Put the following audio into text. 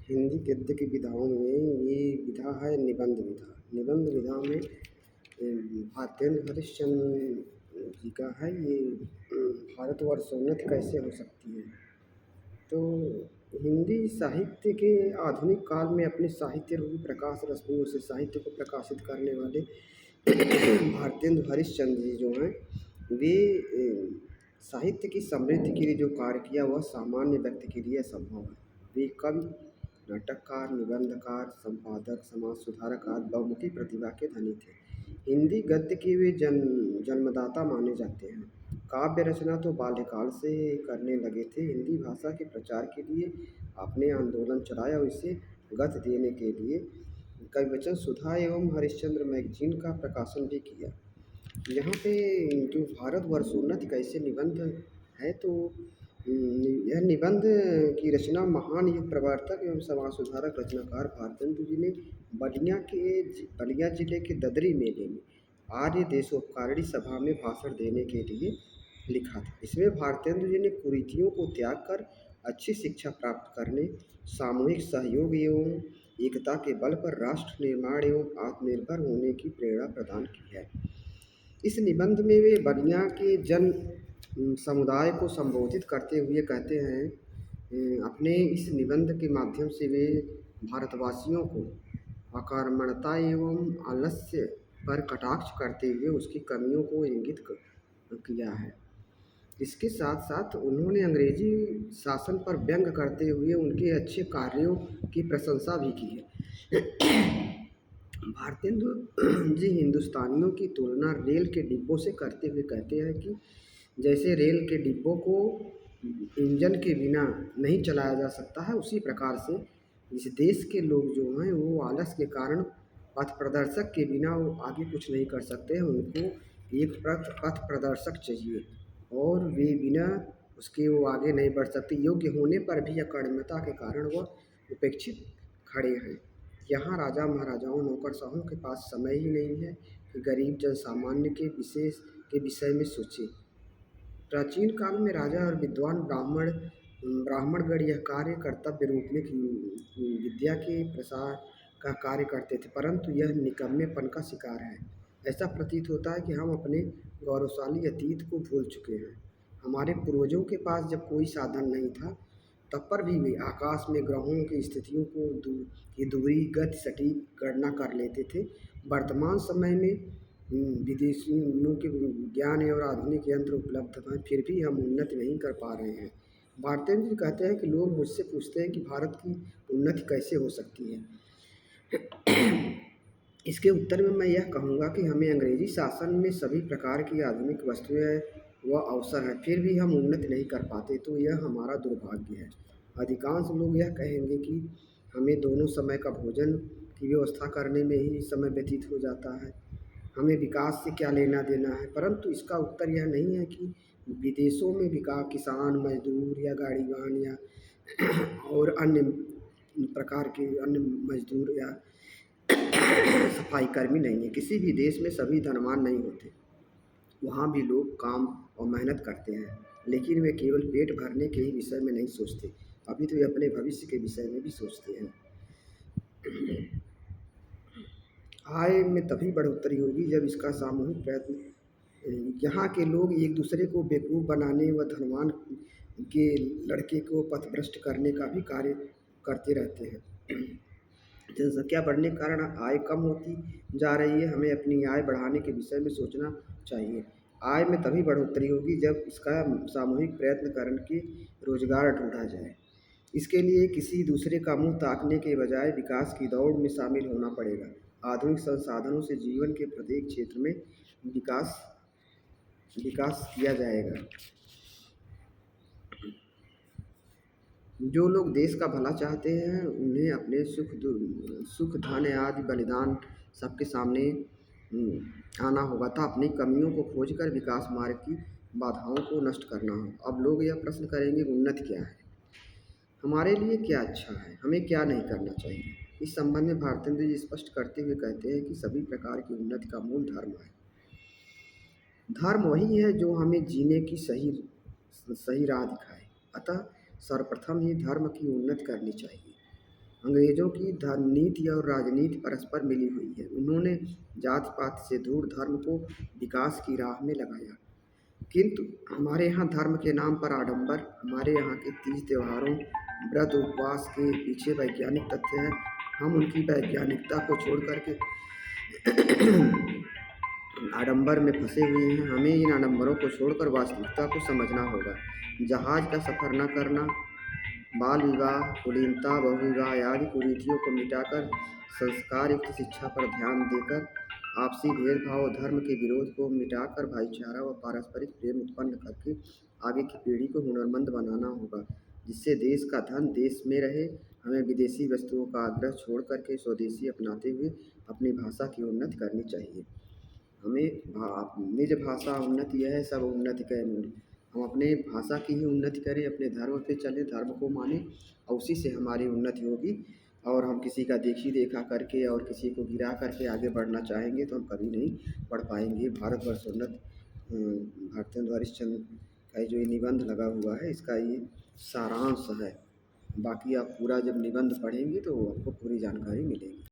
हिंदी गद्य की विधाओं में ये विधा है निबंध विधा। निबंध विधा में भारतेंदु हरिश्चंद्र जी का है ये भारतवर्षोन्नति कैसे हो सकती है। तो हिंदी साहित्य के आधुनिक काल में अपने साहित्य रूपी प्रकाश रश्मियों से साहित्य को प्रकाशित करने वाले भारतेंदु हरिश्चंद्र जी जो हैं वे साहित्य की समृद्धि के लिए जो कार्य किया वह सामान्य व्यक्ति के लिए असंभव है। वे कवि, नाटककार, निबंधकार, संपादक, समाज सुधारक आदि बहुमुखी प्रतिभा के धनी थे। हिंदी गद्य के वे जन्मदाता माने जाते हैं। काव्य रचना तो बाल्यकाल से करने लगे थे। हिंदी भाषा के प्रचार के लिए आपने आंदोलन चलाया और इसे गति देने के लिए कविवचन सुधा एवं हरिश्चंद्र मैगजीन का प्रकाशन भी किया। यहाँ पे जो भारतवर्षोन्नति कैसे निबंध है तो यह निबंध की रचना महान युग प्रवर्तक एवं समाज सुधारक रचनाकार भारतेंदु जी ने बलिया जिले के ददरी मेले में आर्य देशोपकारिणी सभा में भाषण देने के लिए लिखा था। इसमें भारतेंदु जी ने कुरीतियों को त्याग कर अच्छी शिक्षा प्राप्त करने, सामूहिक सहयोग एवं एकता के बल पर राष्ट्र निर्माण एवं आत्मनिर्भर होने की प्रेरणा प्रदान की है। इस निबंध में वे बलिया के जन समुदाय को संबोधित करते हुए कहते हैं, अपने इस निबंध के माध्यम से वे भारतवासियों को अकर्मण्यता एवं आलस्य पर कटाक्ष करते हुए उसकी कमियों को इंगित किया है। इसके साथ साथ उन्होंने अंग्रेजी शासन पर व्यंग करते हुए उनके अच्छे कार्यों की प्रशंसा भी की है। भारतेंदु जी हिंदुस्तानियों की तुलना रेल के डिब्बों से करते हुए कहते हैं कि जैसे रेल के डिब्बों को इंजन के बिना नहीं चलाया जा सकता है, उसी प्रकार से इस देश के लोग जो हैं वो आलस के कारण पथ प्रदर्शक के बिना वो आगे कुछ नहीं कर सकते हैं। उनको एक पथ प्रदर्शक चाहिए और वे बिना उसके वो आगे नहीं बढ़ सकते। योग्य होने पर भी अकर्मण्यता के कारण वह उपेक्षित खड़े हैं। यहाँ राजा महाराजाओं नौकरशाहों के पास समय ही नहीं है कि गरीब जन सामान्य के विषय में सोचे। प्राचीन काल में राजा और विद्वान ब्राह्मणगण यह कार्य कर्तव्य रूप में विद्या के प्रसार का कार्य करते थे, परंतु यह निकम्मेपन का शिकार है। ऐसा प्रतीत होता है कि हम अपने गौरवशाली अतीत को भूल चुके हैं। हमारे पूर्वजों के पास जब कोई साधन नहीं था तब पर भी वे आकाश में ग्रहों की स्थितियों की दूरी, गति सटीक गणना कर लेते थे। वर्तमान समय में विदेशियों के विज्ञान और आधुनिक यंत्र उपलब्ध हैं, फिर भी हम उन्नति नहीं कर पा रहे हैं। भारतेंदु जी कहते हैं कि लोग मुझसे पूछते हैं कि भारत की उन्नति कैसे हो सकती है। इसके उत्तर में मैं यह कहूँगा कि हमें अंग्रेजी शासन में सभी प्रकार की आधुनिक वस्तुएं व अवसर हैं, फिर भी हम उन्नति नहीं कर पाते, तो यह हमारा दुर्भाग्य है। अधिकांश लोग यह कहेंगे कि हमें दोनों समय का भोजन की व्यवस्था करने में ही समय व्यतीत हो जाता है, हमें विकास से क्या लेना देना है। परंतु इसका उत्तर यह नहीं है कि विदेशों में किसान, मजदूर या गाड़ीवान या और अन्य प्रकार के अन्य मजदूर या सफाई कर्मी नहीं है। किसी भी देश में सभी धनवान नहीं होते। वहाँ भी लोग काम और मेहनत करते हैं, लेकिन वे केवल पेट भरने के ही विषय में नहीं सोचते, अभी तो वे अपने भविष्य के विषय में भी सोचते हैं। आय में तभी बढ़ोतरी होगी जब इसका सामूहिक प्रयत्न यहाँ के लोग एक दूसरे को बेवकूफ़ बनाने व धनवान के लड़के को पथभ्रष्ट करने का भी कार्य करते रहते हैं। जनसंख्या बढ़ने के कारण आय कम होती जा रही है। हमें अपनी आय बढ़ाने के विषय में सोचना चाहिए। आय में तभी बढ़ोतरी होगी जब इसका सामूहिक प्रयत्न करके रोजगार ढूंढा जाए। इसके लिए किसी दूसरे का मुंह ताकने के बजाय विकास की दौड़ में शामिल होना पड़ेगा। आधुनिक संसाधनों से जीवन के प्रत्येक क्षेत्र में विकास किया जाएगा। जो लोग देश का भला चाहते हैं उन्हें अपने सुख धन आदि बलिदान सबके सामने आना होगा था। अपनी कमियों को खोजकर विकास मार्ग की बाधाओं को नष्ट करना हो। अब लोग यह प्रश्न करेंगे उन्नति क्या है, हमारे लिए क्या अच्छा है, हमें क्या नहीं करना चाहिए। इस संबंध में भारतेंदु जी स्पष्ट करते हुए कहते हैं कि सभी प्रकार की उन्नति का मूल धर्म है। धर्म वही है जो हमें जीने की सही राह दिखाए। अतः सर्वप्रथम ही धर्म की उन्नति करनी चाहिए। अंग्रेज़ों की नीति और राजनीति परस्पर मिली हुई है। उन्होंने जात-पात से दूर धर्म को विकास की राह में लगाया। किंतु हमारे यहाँ धर्म के नाम पर आडंबर, हमारे यहाँ के तीज त्योहारों, व्रत उपवास के पीछे वैज्ञानिक तथ्य हैं। हम उनकी वैज्ञानिकता को छोड़ कर के आडंबर में फंसे हुए हैं। हमें इन आडंबरों को छोड़कर वास्तविकता को समझना होगा। जहाज का सफ़र न करना, बाल विवाह, कुलीनता, बहुविवाह आदि कुरीतियों को मिटाकर संस्कार युक्त शिक्षा पर ध्यान देकर आपसी भेदभाव और धर्म के विरोध को मिटाकर भाईचारा व पारस्परिक प्रेम उत्पन्न करके आगे की पीढ़ी को हुनरमंद बनाना होगा, जिससे देश का धन देश में रहे। हमें विदेशी वस्तुओं का आग्रह छोड़ करके स्वदेशी अपनाते हुए अपनी भाषा की उन्नति करनी चाहिए। हमें निज भाषा उन्नति यह सब उन्नति कै मूल। हम अपने भाषा की ही उन्नति करें, अपने धर्म पे चलें, धर्म को मानें और उसी से हमारी उन्नति होगी। और हम किसी का देखी देखा करके और किसी को गिरा करके आगे बढ़ना चाहेंगे तो हम कभी नहीं बढ़ पाएंगे। भारतवर्ष उन्नत भारतेंदु हरिश्चंद्र का जो ये निबंध लगा हुआ है, इसका ये सारांश है। बाकी आप पूरा जब निबंध पढ़ेंगे तो आपको पूरी जानकारी मिलेगी।